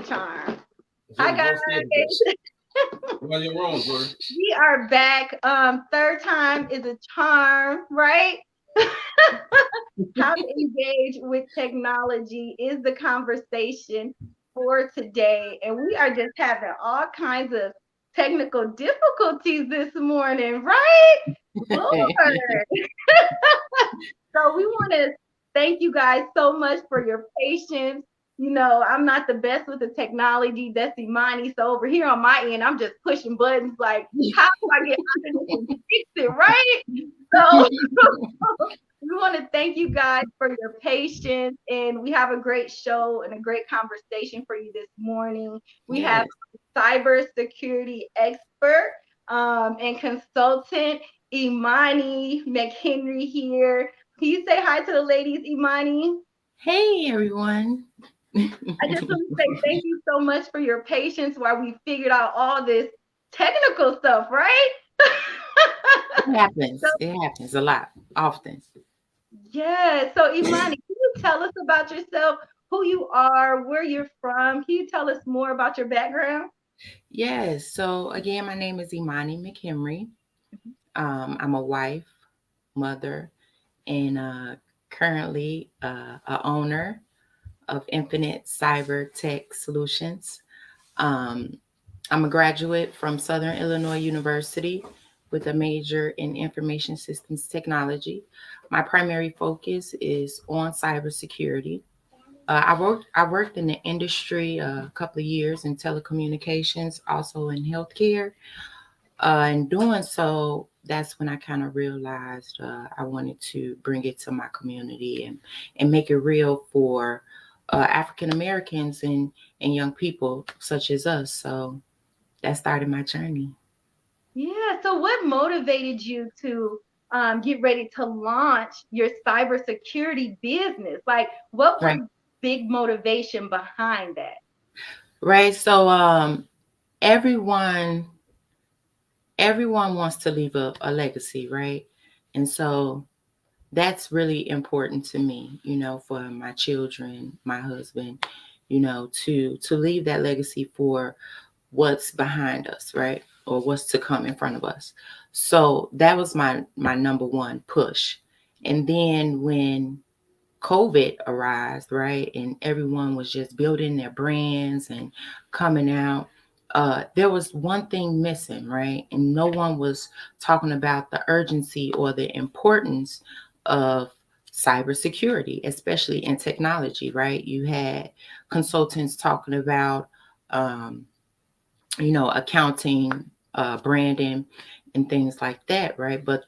the charm. Hi Jim, guys. most definitely. Well, you're wrong, bro. We are back. Third time is a charm, right? How to engage with technology is the conversation for today. And we are just having all kinds of technical difficulties this morning, right? Lord. So we want to thank you guys so much for your patience. You know, I'm not the best with the technology. That's Imani. So over here on my end, I'm just pushing buttons like, how do I get under this and fix it, right? So we want to thank you guys for your patience. And we have a great show and a great conversation for you this morning. We have Yes. cybersecurity expert and consultant Imani McHenry here. Can you say hi to the ladies, Imani? Hey everyone. I just want to say thank you so much for your patience while we figured out all this technical stuff, right? It happens. It happens a lot, often. Yeah. So, Imani, can you tell us about yourself, who you are, where you're from? Can you tell us more about your background? Yes. So again, my name is Imani McHenry. I'm a wife, mother, and currently a owner of Infinite Cyber Tech Solutions. Um, I'm a graduate from Southern Illinois University with a major in information systems technology. My primary focus is on cybersecurity. I worked in the industry a couple of years in telecommunications, also in healthcare. In doing so, that's when I kind of realized I wanted to bring it to my community and make it real for African Americans and young people such as us. So that started my journey. Yeah. So, what motivated you to get ready to launch your cybersecurity business? Like, what was Right. big motivation behind that? Right. So everyone everyone wants to leave a legacy, right? And so that's really important to me, for my children, my husband, to leave that legacy for what's behind us, right? Or what's to come in front of us. So that was my number one push. And then when COVID arose, right, and everyone was just building their brands and coming out, there was one thing missing, right? And no one was talking about the urgency or the importance of cybersecurity, especially in technology, right? You had consultants talking about, um, accounting, branding, and things like that, right? But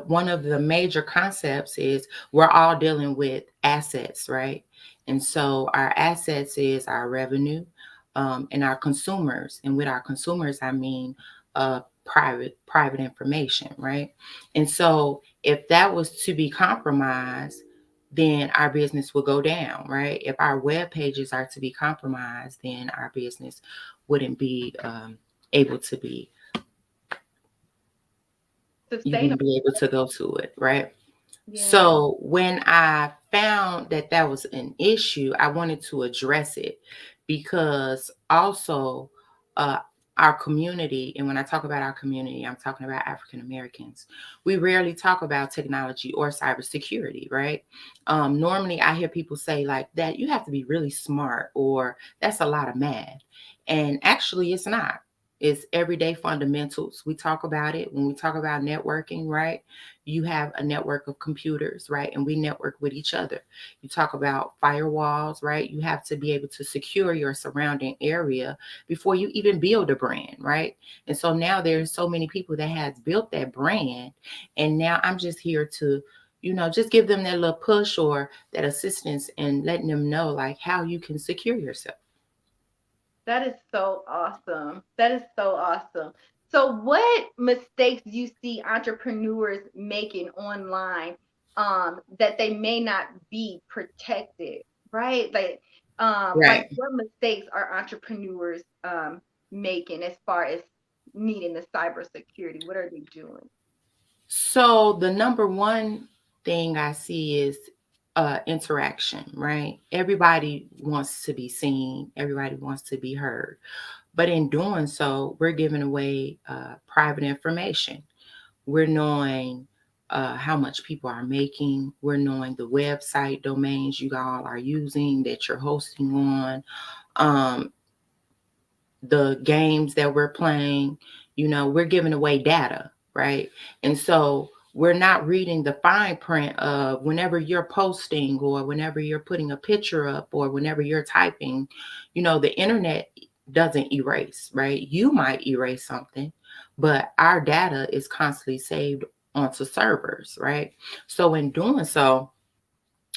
one of the major concepts is we're all dealing with assets, right? And so our assets is our revenue, and our consumers. And with our consumers, I mean private information, right? And so if that was to be compromised, then our business will go down, right? If our web pages are to be compromised, then our business wouldn't be able to be, you wouldn't Sustainable. be able to go to it, right? Yeah. So when I found that that was an issue, I wanted to address it because also uh, our community, and when I talk about our community, I'm talking about African Americans. We rarely talk about technology or cybersecurity, right? Normally, I hear people say like that you have to be really smart or that's a lot of math, and actually, it's not. It's everyday fundamentals. We talk about it when we talk about networking, right? You have a network of computers, right? And we network with each other. You talk about firewalls, right? You have to be able to secure your surrounding area before you even build a brand, right? And so now there's so many people that has built that brand, and now I'm just here to just give them that little push or that assistance and letting them know like how you can secure yourself. That is so awesome. That is so awesome. So, what mistakes do you see entrepreneurs making online that they may not be protected, right? Like Right. what mistakes are entrepreneurs making as far as needing the cybersecurity? What are they doing? So the number one thing I see is interaction, right? Everybody wants to be seen, everybody wants to be heard. But in doing so, we're giving away private information. We're knowing how much people are making. We're knowing the website domains you all are using that you're hosting on. Um, the games that we're playing, we're giving away data, right? And so we're not reading the fine print of whenever you're posting or whenever you're putting a picture up or whenever you're typing, the internet doesn't erase, right? You might erase something, but our data is constantly saved onto servers, right? So in doing so,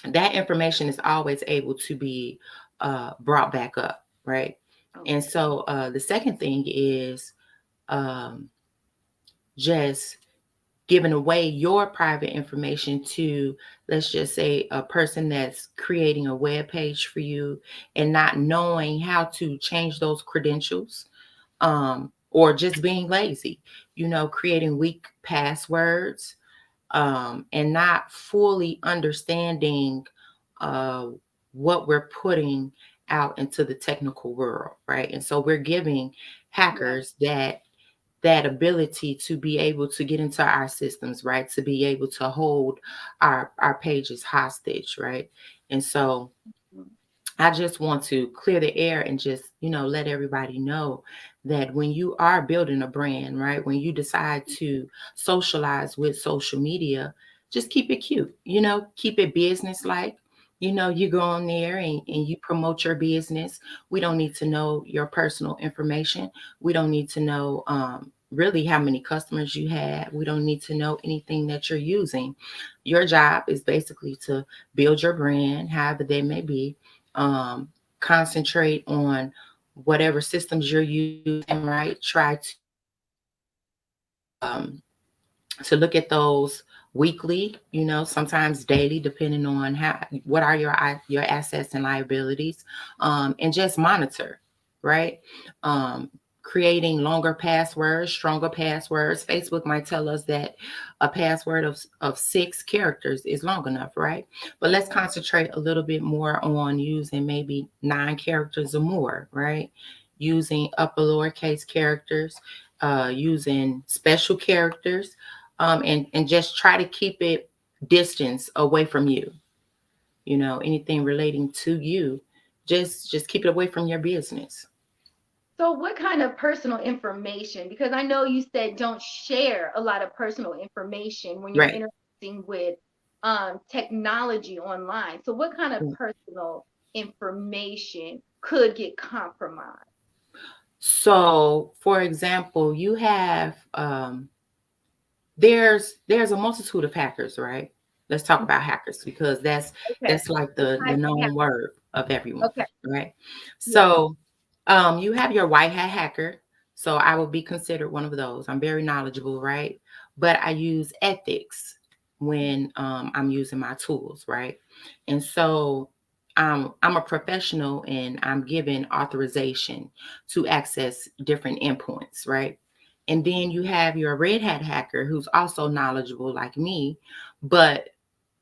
that information is always able to be brought back up, right? And Okay. so the second thing is um, just giving away your private information to, let's just say, a person that's creating a web page for you and not knowing how to change those credentials, or just being lazy, creating weak passwords, and not fully understanding uh, what we're putting out into the technical world, right? And so we're giving Right. hackers that ability to be able to get into our systems, right? To be able to hold our pages hostage, right? And so Mhm. I just want to clear the air and just, let everybody know that when you are building a brand, right? When you decide to socialize with social media, just keep it cute, keep it business like. You go on there and you promote your business. We don't need to know your personal information. We don't need to know really how many customers you have. We don't need to know anything that you're using. Your job is basically to build your brand, however they may be, um, concentrate on whatever systems you're using, right? Try um, to look at those weekly, sometimes daily, depending on what are your assets and liabilities, and just monitor, right? Um, Creating longer passwords, stronger passwords. Facebook might tell us that a password of 6 characters is long enough, right? But let's concentrate a little bit more on using maybe 9 characters or more, right? Using upper lowercase characters, using special characters, and just try to keep it distance away from you. Anything relating to you, just keep it away from your business. So, what kind of personal information? Because I know you said don't share a lot of personal information when you're Right. interacting with technology online. So, what kind of personal information could get compromised? So, for example, you have there's a multitude of hackers, right? Let's talk about hackers because that's Okay. that's like The the type of known hack. word of everyone, Okay. right? Yeah. So you have your white hat hacker. So I would be considered one of those. I'm very knowledgeable, right? But I use ethics when I'm using my tools, right? And so I'm a professional and I'm given authorization to access different endpoints, right? And then you have your red hat hacker who's also knowledgeable like me, but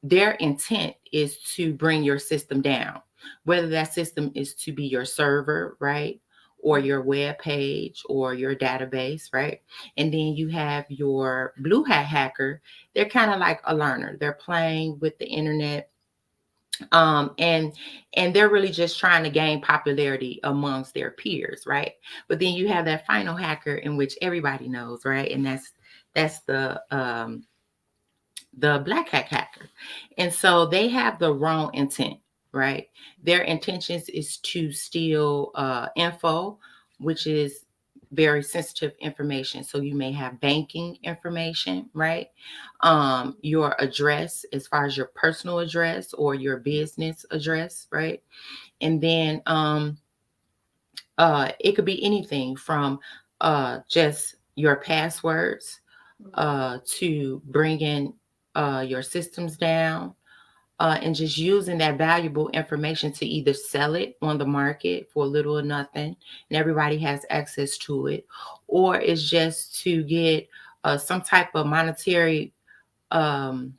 their intent is to bring your system down, whether that system is to be your server, right? Or Mhm. your web page or your database, right? And then you have your blue hat hacker. They're kind of like a learner. They're playing with the internet, and they're really just trying to gain popularity amongst their peers, right? But then you have that final hacker in which everybody knows, right? And that's the black hat hacker. And so they have the wrong intent, right? Their intentions is to steal info, which is very sensitive information. So you may have banking information, right? Your address, as far as your personal address or your business address, right? And then it could be anything from just your passwords, Mhm. to bringing your systems down, and just using that valuable information to either sell it on the market for little or nothing, and everybody has access to it, or it's just to get some type of monetary um,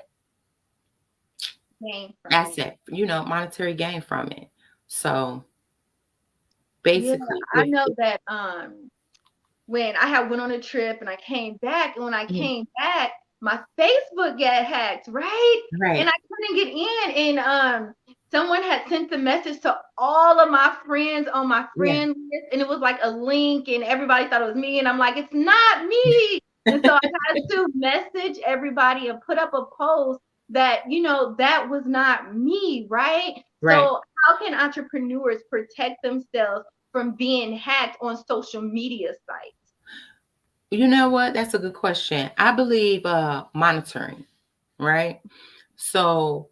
gain from it. asset, monetary gain from it. So Yeah, basically, I if know that when I had went on a trip and I came back, and when I Mhm. came back, my Facebook got hacked, right? And Right, I couldn't get in, and someone had sent the message to all of my friends on my yeah. friend list, and it was like a link, and everybody thought it was me, and I'm like, it's not me. And so I had to message everybody and put up a post that, that was not me, right? Right. So how can entrepreneurs protect themselves from being hacked on social media sites? You know what? That's a good question. I believe monitoring, right? So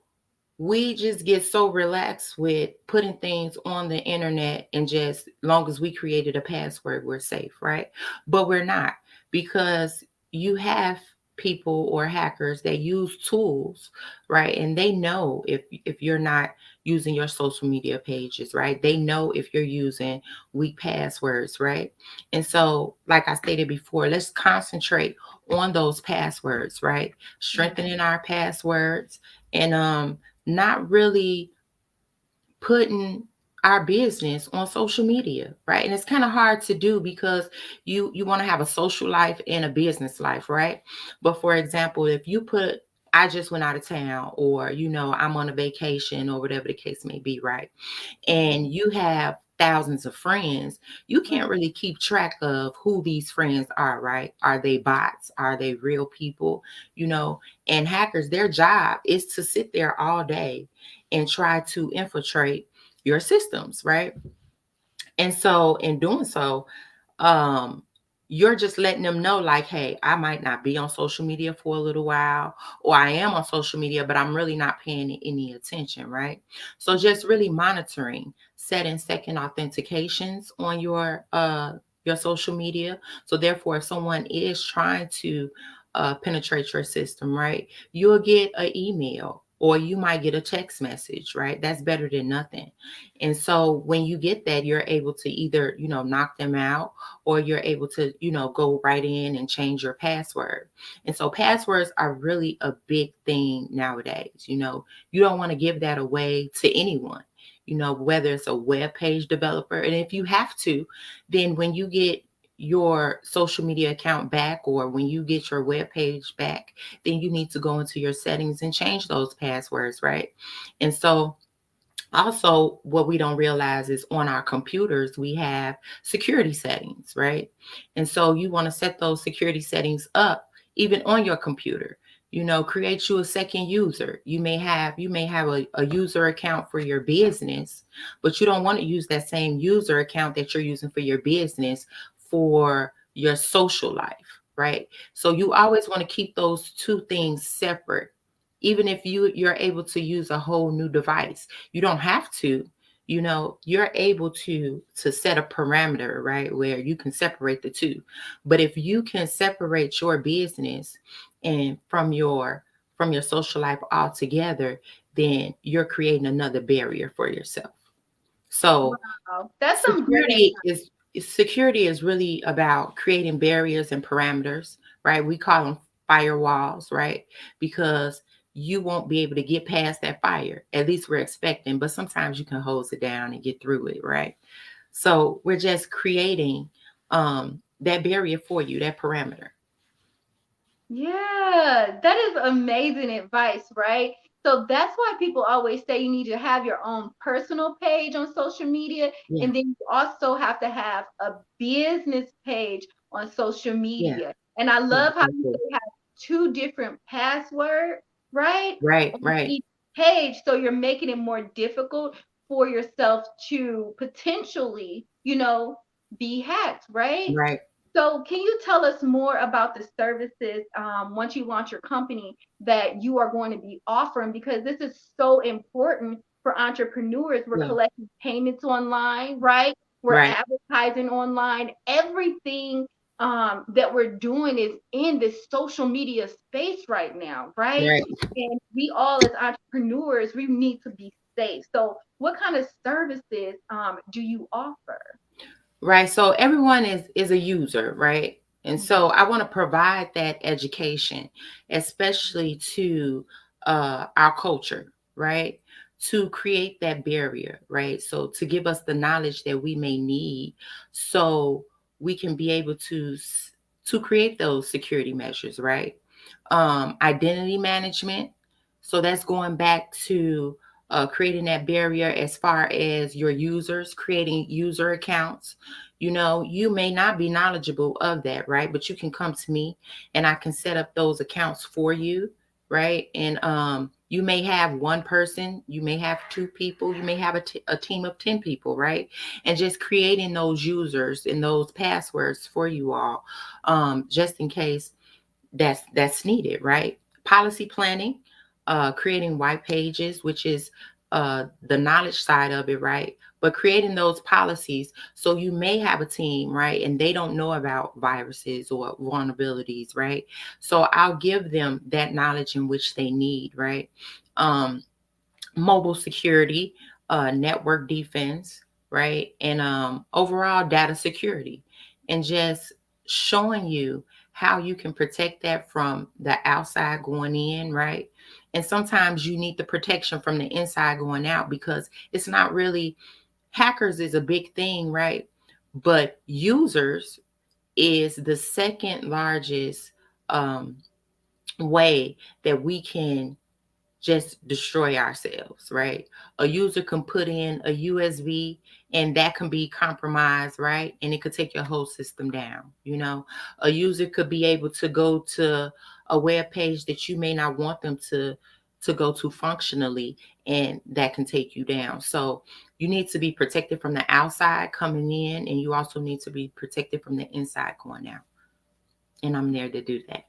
we just get so relaxed with putting things on the internet, and just long as we created a password, we're safe, right? But we're not, because you have people or hackers that use tools, right? And they know if you're not using your social media pages, right? They know if you're using weak passwords, right? And so, like I stated before, let's concentrate on those passwords, right? Mhm. Strengthening our passwords, and not really putting our business on social media, right? And it's kind of hard to do, because you want to have a social life and a business life, right? But for example, if you put, I just went out of town, or I'm on a vacation, or whatever the case may be, right? And Mhm. you have thousands of friends, you can't Right. really keep track of who these friends are, right? Are they bots? Are they real people? You know, and hackers, their job is to sit there all day and try to infiltrate your systems, right? And so in doing so, um you're just letting them know, like, hey, I might not be on social media for a little while, or I am on social media, but I'm really not paying it any attention, right? So just really monitoring, setting second authentications on your social media. So therefore, if someone is trying to penetrate your system, right, you'll get an email, or you might get a text message, right? That's better than nothing. And so when you get that, you're able to either, knock them out, or you're able to, go right in and change your password. And so passwords are really a big thing nowadays. You don't want to give that away to anyone, whether it's a web page developer. And if you have to, then when you get your social media account back, or when you get your web page back, then you need to go into your settings and change those passwords, right? And so also, what we don't realize is on our computers, we have security settings, right? And so you want to set those security settings up even on your computer. Create you a second user. You may have a user account for your business, but you don't want to use that same user account that you're using for your business for your social life, right? So you always want to keep those two things separate. Even if you're able to use a whole new device, you don't have to. You're able to set a parameter, right, where you can separate the two. But if you can separate your business and from your social life altogether, then you're creating another barrier for yourself. So Wow. That's some great security is security is really about creating barriers and parameters, right? We call them firewalls, right? Because you won't be able to get past that fire. At least we're expecting, but sometimes you can hose it down and get through it, right? So we're just creating that barrier for you, that parameter. Yeah, that is amazing advice, right? So that's why people always say you need to have your own personal page on social media, Yeah, and then you also have to have a business page on social yeah, media. And I love how you exactly. say you have two different passwords, right? Right, On right, each page. So you're making it more difficult for yourself to potentially, be hacked, right? right. So, can you tell us more about the services once you launch your company that you are going to be offering? Because this is so important for entrepreneurs. We're Yeah, collecting payments online, right? We're right, advertising online. Everything that we're doing is in this social media space right now, right? right. And we all, as entrepreneurs, we need to be safe. So, what kind of services do you offer? Right. So everyone is a user, right? And so I want to provide that education, especially to our culture, right? To create that barrier, right? So to give us the knowledge that we may need, so we can be able to create those security measures, right? Identity management. So that's going back to creating that barrier as far as your users, creating user accounts. You know, you may not be knowledgeable of that, right? But you can come to me and I can set up those accounts for you, right? And you may have one person, you may have two people, you may have a team of 10 people, right? And just creating those users and those passwords for you all, just in case that's needed, right? Policy planning, creating white pages, which is the knowledge side of it, right? But creating those policies, so you may have a team, right, and they don't know about viruses or vulnerabilities, right? So I'll give them that knowledge in which they need, right? Um, Mobile security, network defense, right? And overall data security, and just showing you how you can protect that from the outside going in, right? And sometimes you need the protection from the inside going out, because it's not really, hackers is a big thing, right? But users is the second largest um, way that we can just destroy ourselves, right? A user can put in a USB and that can be compromised, right? And it could take your whole system down, you know? A user could be able to go to a web page that you may not want them to go to functionally, and that can take you down. So you need to be protected from the outside coming in, and you also need to be protected from the inside going out. And I'm there to do that.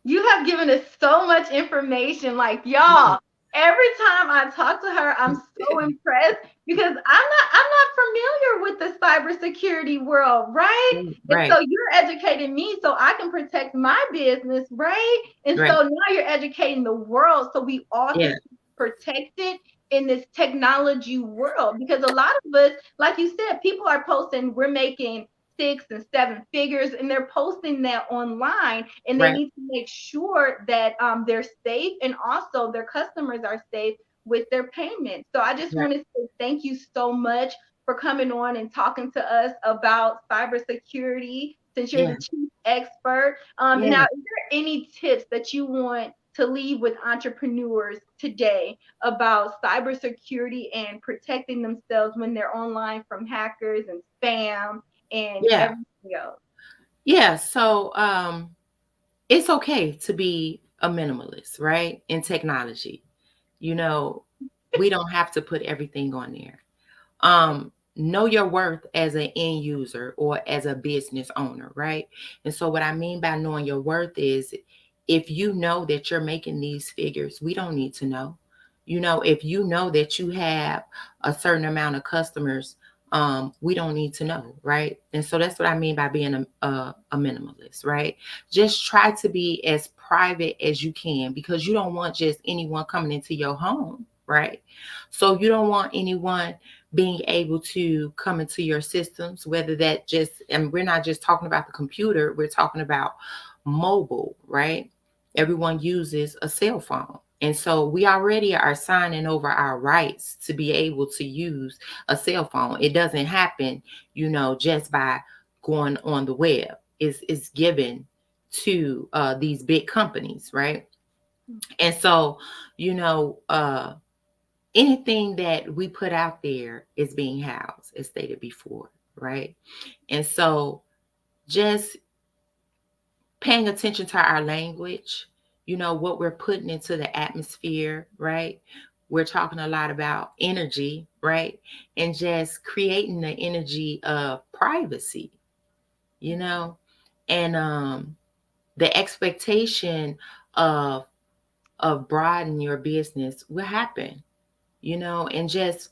You have given us so much information. Like, y'all, every time I talk to her, I'm so impressed because I'm not familiar with the cybersecurity world, right? And Right, so you're educating me so I can protect my business, right? And right. so now you're educating the world so we all can Yeah, be protected in this technology world. Because a lot of us, like you said, people are posting, we're making 6 and 7 figures, and they're posting that online, and they right, need to make sure that they're safe and also their customers are safe with their payments. So I just right. want to say thank you so much for coming on and talking to us about cybersecurity, since you're Yeah, the chief expert. Now, yeah. is there any tips that you want to leave with entrepreneurs today about cybersecurity and protecting themselves when they're online from hackers and spam and Yeah. everything else? Yeah. So it's okay to be a minimalist, right? In technology. You know, we don't have to put everything on there. Know your worth as an end user or as a business owner, right? And so what I mean by knowing your worth is, if you know that you're making these figures, we don't need to know. You know, if you know that you have a certain amount of customers, we don't need to know, right? And so that's what I mean by being a minimalist, right? Just try to be as private as you can, because you don't want just anyone coming into your home, right? So you don't want anyone being able to come into your systems, whether that just, and we're not just talking about the computer, we're talking about mobile, right? Everyone uses a cell phone. And so we already are signing over our rights to be able to use a cell phone. It doesn't happen, just by going on the web. It's given to these big companies, right? And so, you know, anything that we put out there is being housed, as stated before, right? And so just paying attention to our language, what we're putting into the atmosphere, right? We're talking a lot about energy, right? And just creating the energy of privacy, you know, and the expectation of broadening your business will happen, and just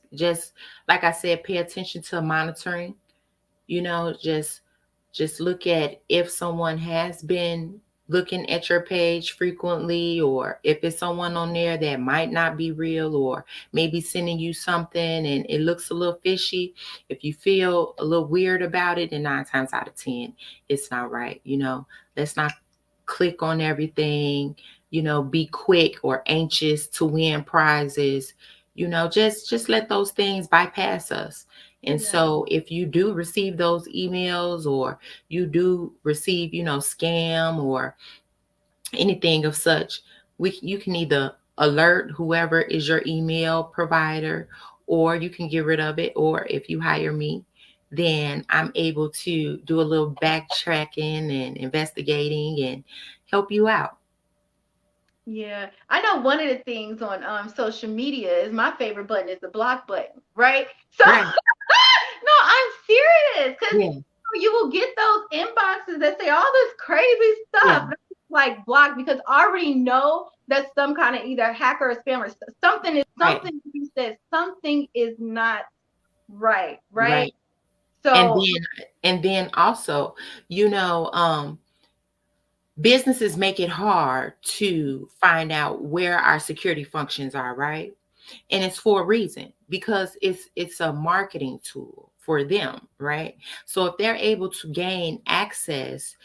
like I said, pay attention to monitoring, just look at if someone has been looking at your page frequently, or if it's someone on there that might not be real, or maybe sending you something and it looks a little fishy. If you feel a little weird about it, then 9 times out of 10 it's not right. Let's not click on everything. be quick or anxious to win prizes. Just let those things bypass us. And Yeah. so if you do receive those emails, or you do receive, scam or anything of such, you can either alert whoever is your email provider, or you can get rid of it. Or if you hire me, then I'm able to do a little backtracking and investigating and help you out. Yeah, I know one of the things on social media is my favorite button is the block button, right? So Right. no, I'm serious because Yeah. you will get those inboxes that say all this crazy Yeah. stuff, and it's like block because I already know that some kind of either hacker or spam or something is Right. something he says something is not right, right? Right. And So then also, you know, um, businesses make it hard to find out where our security functions are, right? And it's for a reason, because it's a marketing tool for them, right? So if they're able to gain access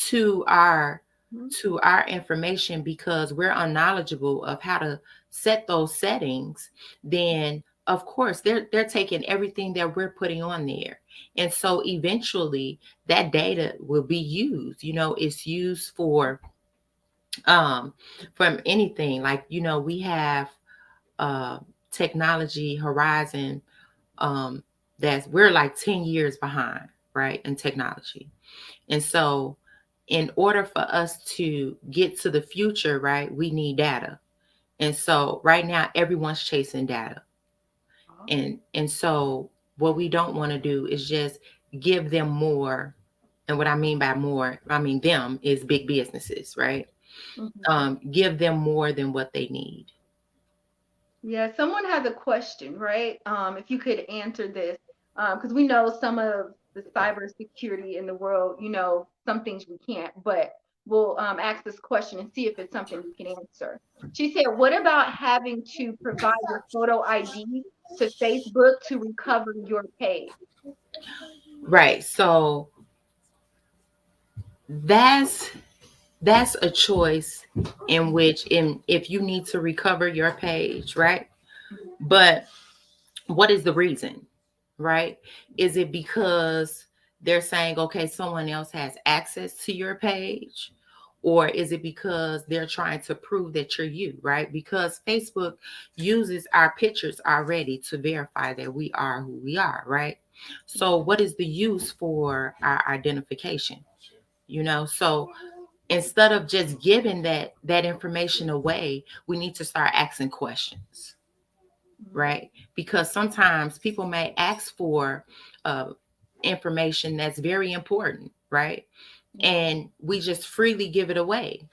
to our mhm, to our information because we're unknowledgeable of how to set those settings, then of course they're taking everything that we're putting on there. And so eventually that data will be used. It's used um from anything, like, we have uh, technology horizon, um, that's we're like 10 years behind, right, in technology. And so in order for us to get to the future, right, we need data. And so right now everyone's chasing data. oh, And so what we don't want to do is just give them more. And what I mean by more, I mean them is big businesses, right? mhm. Give them more than what they need. Yeah, someone has a question, right? If you could answer this, because we know some of the cybersecurity in the world, some things we can't, but we'll ask this question and see if it's something you can answer. She said, "What about having to provide your photo ID to Facebook to recover your page?" Right. So that's that's a choice in which, in if you need to recover your page, right? But what is the reason, right? Is it because they're saying, okay, someone else has access to your page? Or is it because they're trying to prove that you're you, right? Because Facebook uses our pictures already to verify that we are who we are, right? So what is the use for our identification? So instead of just giving that information away, we need to start asking questions, Mhm. right? Because sometimes people may ask for uh, information that's very important, right? Yeah. And we just freely give it away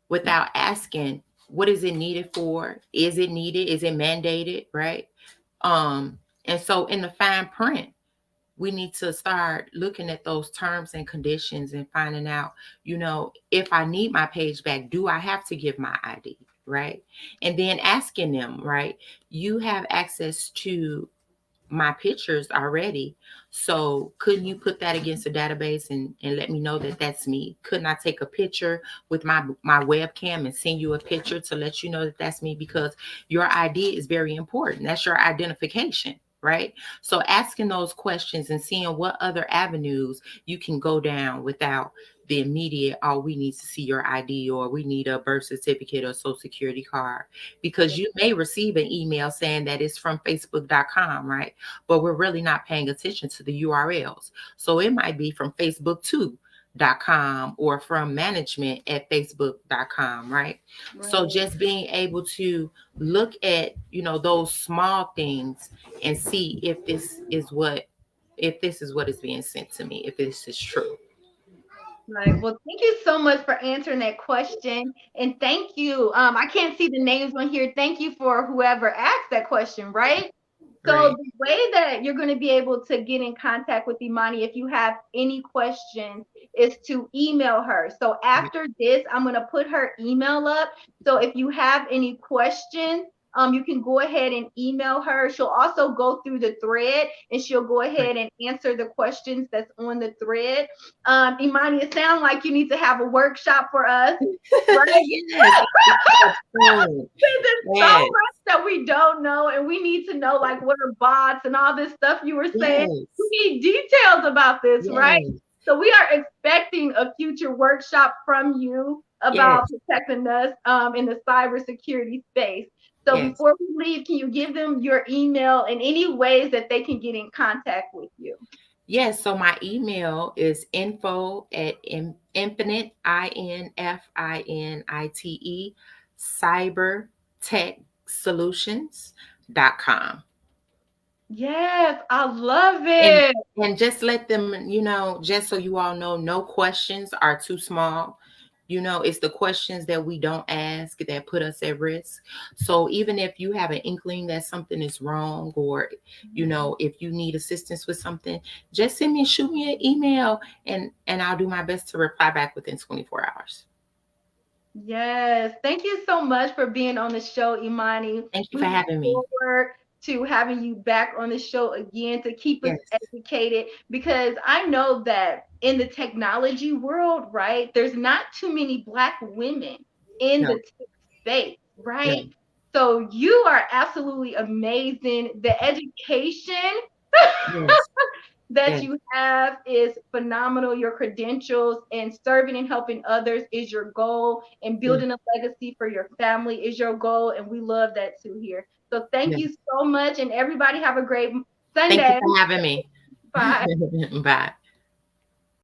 without asking, what is it needed for? Is it needed? Is it mandated, right? And so in the fine print, we need to start looking at those terms and conditions and finding out, if I need my page back, do I have to give my ID, right? And then asking them, right? You have access to my pictures already. So couldn't you put that against a database and let me know that that's me? Couldn't I take a picture with my webcam and send you a picture to let you know that that's me? Because your ID is very important. That's your identification, right? So asking those questions and seeing what other avenues you can go down without the immediate, oh, we need to see your ID, or we need a birth certificate or social security card. Because you may receive an email saying that it's from facebook.com, right? But we're really not paying attention to the URLs. So it might be from facebook2.com or from management at facebook.com, right? So Right. just being able to look at, those small things and see if this is what is being sent to me, if this is true. Right. Well, thank you so much for answering that question. And thank you. I can't see the names on here. Thank you for whoever asked that question, right? So Right. the way that you're going to be able to get in contact with Imani if you have any questions is to email her. So after this, I'm going to put her email up. So if you have any questions, You can go ahead and email her. She'll also go through the thread and she'll go ahead and answer the questions that's on the thread. Imani, it sounds like you need to have a workshop for us, right? Yes. Soon. There's so Yes. much that we don't know, and we need to know, like, what are bots and all this stuff you were saying. We Yes. need details about this, right? Yes. So we are expecting a future workshop from you about Yes. protecting us in the cybersecurity space. So Yes. before we leave, can you give them your email and any ways that they can get in contact with you? Yes. So my email is info at infinite, INFINITE, cybertechsolutions.com. Yes, I love and it. and just let them, just so you all know, no questions are too small. It's the questions that we don't ask that put us at risk. So even if you have an inkling that something is wrong, or if you need assistance with something, just shoot me an email, and I'll do my best to reply back within 24 hours. Yes. Thank you so much for being on the show, Imani. Thank you We for look having me. forward to having you back on the show again to keep us Yes. educated, because I know that in the technology world, right, there's not too many Black women in the No. tech space, No. right? So you are absolutely amazing. The education Yes. that Yes. you have is phenomenal. Your credentials and serving and helping others is your goal, and Mm. building a legacy for your family is your goal. And we love that too here. So thank Yes. you so much. And everybody have a great Thank you Sunday. for having me. Bye. Bye.